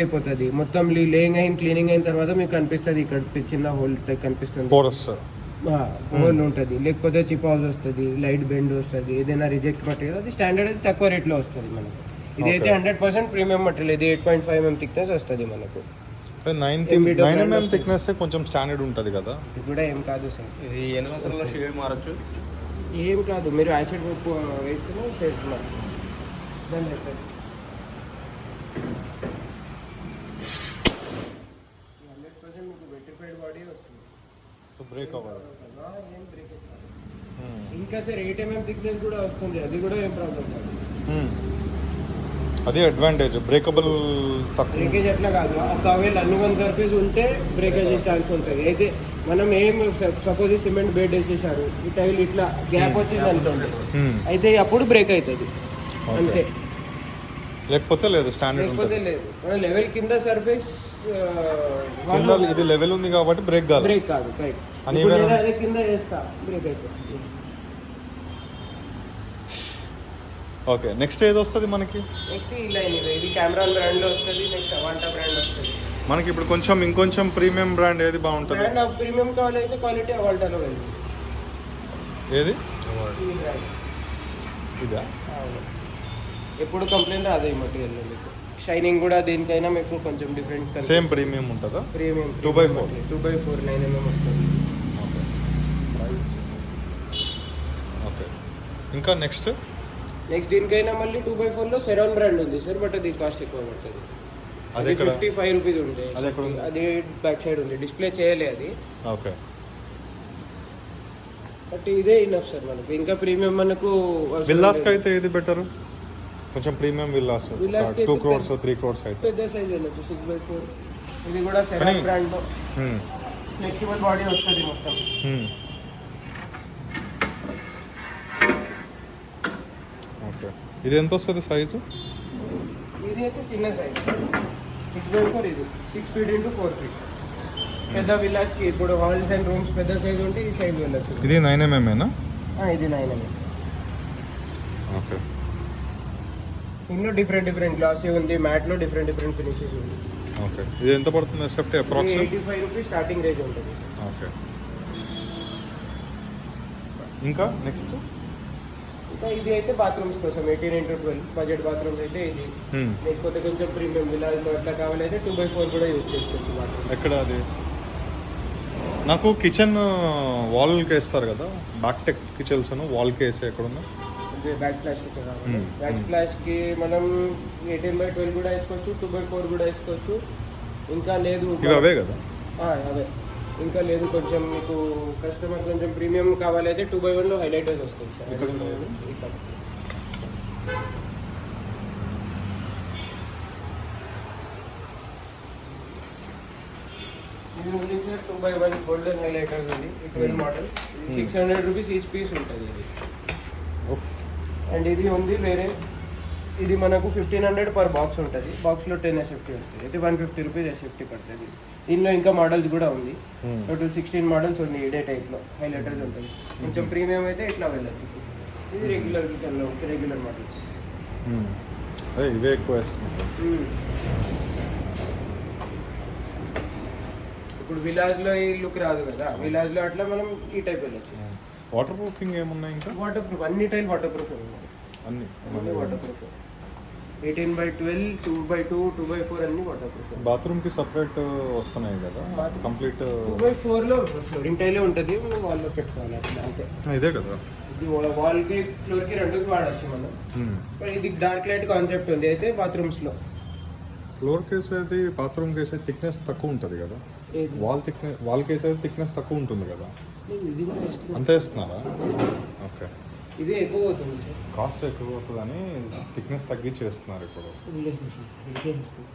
అయిపోతుంది మొత్తం లేయింగ్ అయిన క్లీనింగ్ అయిన తర్వాత మీకు కనిపిస్తుంది ఇక్కడ చిన్న హోల్ కనిపిస్తుంది హోల్ ఉంటుంది, లేకపోతే చిప్ హౌస్ వస్తుంది, లైట్ బెండ్ వస్తుంది, ఏదైనా రిజెక్ట్ మటీరియల్ అది స్టాండర్డ్ అది తక్కువ రేట్లో వస్తుంది మనకు. ఇదైతే 100% ప్రీమియం మటీరియల్, ఇది 8.5 mm థిక్నెస్ వస్తుంది మనకు. 9 mm థిక్నెస్ కొంచెం స్టాండర్డ్ ఉంటుంది కదా, ఇది కూడా ఏం కాదు సార్. ఇది ఎన్ని సంవత్సరాల షేడ్ మారచ్చు ఏం కాదు, మీరు యాసిడ్ వేసుకుని షేడ్ దాన్ని అవుతుంది. 100% మీకు వెట్రిఫైడ్ బాడీ వస్తుంది, సో బ్రేక్ అవ్వదు, ఏం బ్రేక్ కాదు. ఇంకా సార్ 8 mm థిక్నెస్ కూడా వస్తుంది, అది కూడా ఏం ప్రాబ్లం కాదు. అదే అడ్వాంటేజ్, బ్రేకబుల్ తక్కువ. బ్రేకేజ్ ఎట్లా కాదు, ఒకవేళ అన్ని సర్ఫేస్ ఉంటే బ్రేకేజ్ ఛాన్స్ ఉంటుంది. అయితే మనం ఏం సపోజ్ సిమెంట్ బెడ్ వేసేసారు, ఈ టైల్ ఇట్లా గ్యాప్ వచ్చింది అనుకోండి, అయితే అప్పుడు బ్రేక్ అవుతుంది అంతే, లేకపోతే లేదు స్టాండర్డ్ లేకపోతే లేదు. మన లెవెల్ కింద సర్ఫేస్ ఇది లెవెల్ ఉంది కాబట్టి బ్రేక్ కాదు, బ్రేక్ కాదు కరెక్ట్. అదే కింద వేస్తా బ్రేక్ అయిపోతుంది. ఓకే, నెక్స్ట్ ఏది వస్తుంది మనకి? నెక్స్ట్ ఈ లైన్ ఇది కెమెరాన్ బ్రాండ్లో వస్తుంది, నెక్స్ట్ అవాంటా బ్రాండ్ వస్తుంది మనకి. ఇప్పుడు కొంచెం ఇంకొంచెం ప్రీమియం బ్రాండ్ ఏది బాగుంటుంది? బ్రాండ్ ప్రీమియం కావాలైతే క్వాలిటీ అవాంటాలో వెళ్తుంది. ఏది ఇదా? ఎప్పుడు కంప్లైంట్ రాదు ఈ మటీరియల్ మీకు. షైనింగ్ కూడా దేనికైనా మీకు కొంచెం డిఫరెంట్. సేమ్ ప్రీమియం ఉంటుందా? ప్రీమియం 2x4 9 mm వస్తుంది. ఓకే, ఇంకా నెక్స్ట్ దీనికైనా మళ్ళీ 2x4 లో సెరాన్ బ్రాండ్ ఉంది సార్, బట్ అది కాస్ట్ ఎక్కువ పడుతుంది. అది 55 రూపీస్ ఉంటాయి. అది బ్యాక్ సైడ్ ఉంది, డిస్ప్లే చేయలే అది. ఓకే, బట్ ఇదే ఇనఫ్ సార్ మనకు. ఇంకా ప్రీమియం మనకు విల్లాస్కి అయితే ఏది బెటర్? కొంచెం ప్రీమియం విల్లాస్ 2 crores 3 crores అయితే పెద్ద సైజ్ వెళ్ళచ్చు 6x4. ఇది కూడా సెరాన్ బ్రాండ్ లో ఫ్లెక్సిబుల్ బాడీ వస్తుంది మొత్తం. ఓకే, ఇది ఎంత వస్తుంది సైజు? ఇది అయితే చిన్న సైజ్ 6x4, ఇది 6 feet into 4 feet. పెద్ద విల్లాస్కి ఇప్పుడు హాల్స్ అండ్ రూమ్స్ పెద్ద సైజ్ ఉంటే ఈ సైజ్ వెళ్ళచ్చు. ఇది 9 mm ఏనా? ఇది 9 mm. ఓకే, ఇందులో డిఫరెంట్ గ్లాసీ ఉంది, మ్యాట్లో డిఫరెంట్ ఫినిషెస్ ఉంది. ఓకే, ఇది ఎంత పడుతుంది SFT approx? 85 rupees starting range ఉంటుంది. ఓకే, ఇంకా నెక్స్ట్ ఇంకా ఇది అయితే బాత్రూమ్స్ కోసం 18x12 బడ్జెట్ బాత్రూమ్స్ అయితే ఇది. లేకపోతే కొంచెం ప్రీమియం విలాజ్లో అట్లా కావాలైతే 2x4 కూడా యూజ్ చేసుకోవచ్చు బాత్రూమ్. ఎక్కడ అది? నాకు కిచెన్ వాల్కి వేస్తారు కదా, బ్యాక్ టెక్ కిచెన్స్ వాల్కి వేసే ఎక్కడ ఉన్నా? బ్యాక్ స్ప్లాష్ కిచెన్ కావాలి. బ్యాక్ స్ప్లాష్కి మనం 18x12 కూడా వేసుకోవచ్చు, 2x4 కూడా వేసుకోవచ్చు. ఇంకా లేదు అవే కదా? అవే. ఇంకా లేదు కొంచెం మీకు కస్టమర్ కొంచెం ప్రీమియం కావాలైతే 2x1 లో హైలైటర్స్ వస్తుంది సార్. ఇది ఉంది సార్ 2x1 గోల్డెన్ హైలైటర్స్ ఉంది, 12 మోడల్. 600 రూపీస్ ఈచ్ పీస్ ఉంటుంది ఇది. అండ్ ఇది ఉంది వేరే, ఇది మనకు 1500 పర్ బాక్స్ ఉంటుంది. బాక్స్లో 10 SFT వస్తుంది, అయితే 150 రూపీస్ SFT పడుతుంది. దీనిలో ఇంకా మోడల్స్ కూడా ఉంది, టోటల్ 16 మోడల్స్ ఉంది. ఇదే టైప్లో హైలైటర్స్ ఉంటుంది. కొంచెం ప్రీమియం అయితే ఇట్లా వెళ్ళచ్చు. ఇది రెగ్యులర్ కిచెన్లో రెగ్యులర్ మోడల్స్. ఇవే ఎక్కువ వేస్తుంది. ఇప్పుడు విలాజ్లో ఈ లుక్ రాదు కదా, విలాజ్లో అట్లా మనం ఈ టైప్ వెళ్ళచ్చు. వాటర్ ప్రూఫింగ్ ఏమున్నాయి ఇంకా? వాటర్ ప్రూఫ్ అన్ని టైల్ వాటర్ ప్రూఫ్ అన్ని water proof. 18x12 2x2 2x4 అన్ని వాటర్ ప్రూఫ్. బాత్రూమ్కి సపరేట్ వస్తున్నాయి కదా కంప్లీట్. 2x4 లో ఫ్లోరింగ్ టైలే ఉంటుంది, మనం వాల్లో పెట్టుకోవాలి అట్లా అంతే. ఇదే కదా, ఇది వాల్కి ఫ్లోర్కి రెండుకి వాడచ్చు మనం. ఇది డార్క్ లైట్ కాన్సెప్ట్ ఉంది అయితే బాత్రూమ్స్లో. ఫ్లోర్ కేసేది బాత్రూమ్ కేసేది థిక్నెస్ తక్కువ ఉంటుంది కదా, వాల్ కేసేది థిక్నెస్ తక్కువ ఉంటుంది కదా, ఇది కూడా అంతే ఇస్తున్నారా? ఓకే, ఇది ఎక్కువ అవుతుంది సార్, కాస్ట్ ఎక్కువ అవుతుంది అని థిక్నెస్ తగ్గించి వేస్తున్నారు ఇప్పుడు. ఇదే వస్తుంది.